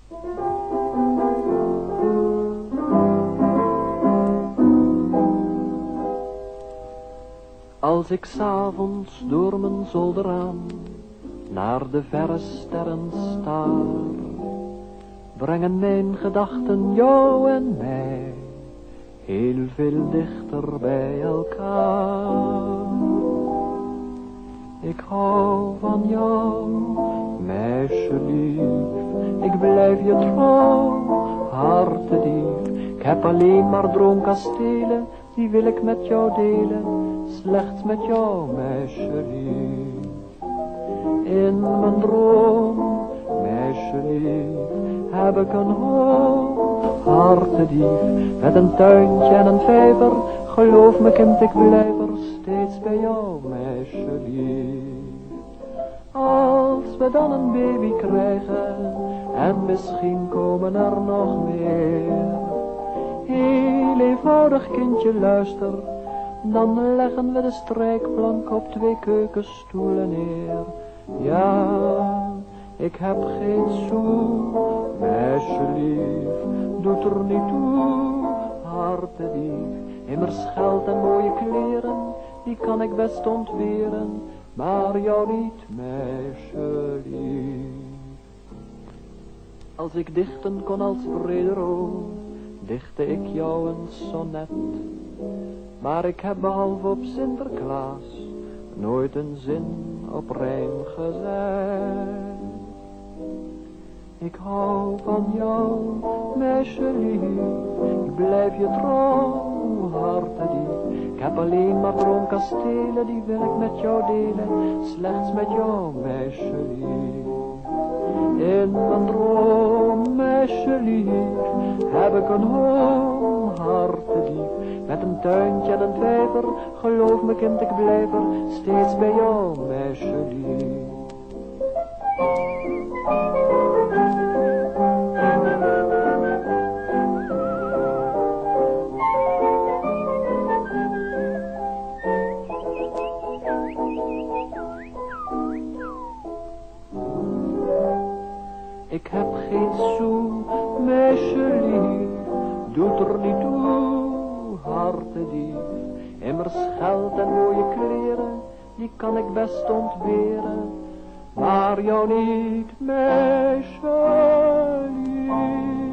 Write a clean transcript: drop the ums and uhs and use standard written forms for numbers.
Als ik 's avonds door mijn zolderraam naar de verre sterren staar, brengen mijn gedachten jou en mij heel veel dichter bij elkaar. Ik hou van jou, meisje lief, ik blijf je trouw, hartedief. Ik heb alleen maar droomkastelen, die wil ik met jou delen, slechts met jou, meisje lief. In mijn droom, meisje lief, heb ik een hoop, hartedief, met een tuintje en een vijver. Geloof me kind, ik blijf er steeds bij jou, meisje lief. Als we dan een baby krijgen, en misschien komen er nog meer, heel eenvoudig kindje luister, dan leggen we de strijkplank op 2 keukenstoelen neer. Ja, ik heb geen sou, meisje lief, doet er niet toe, hartedief. Immers geld en mooie kleren, die kan ik best ontweren, maar jou niet, meisje lief. Als ik dichten kon als Bredero, dichtte ik jou een sonnet. Maar ik heb behalve op Sinterklaas nooit een zin op rijm gezet. Ik hou van jou, meisje lief, ik blijf je trouw, hartedief. Ik heb alleen maar droomkastelen, die wil ik met jou delen, slechts met jou, meisje lief. In mijn droom, meisje lief, heb ik een home, hartedief, met een tuintje en een vijver. Geloof me kind, ik blijf er steeds bij jou, meisje lief. Ik heb geen sou, meisje lief, doet er niet toe, hartedief. Immers geld en mooie kleren, die kan ik best ontberen, maar jou niet, meisje lief.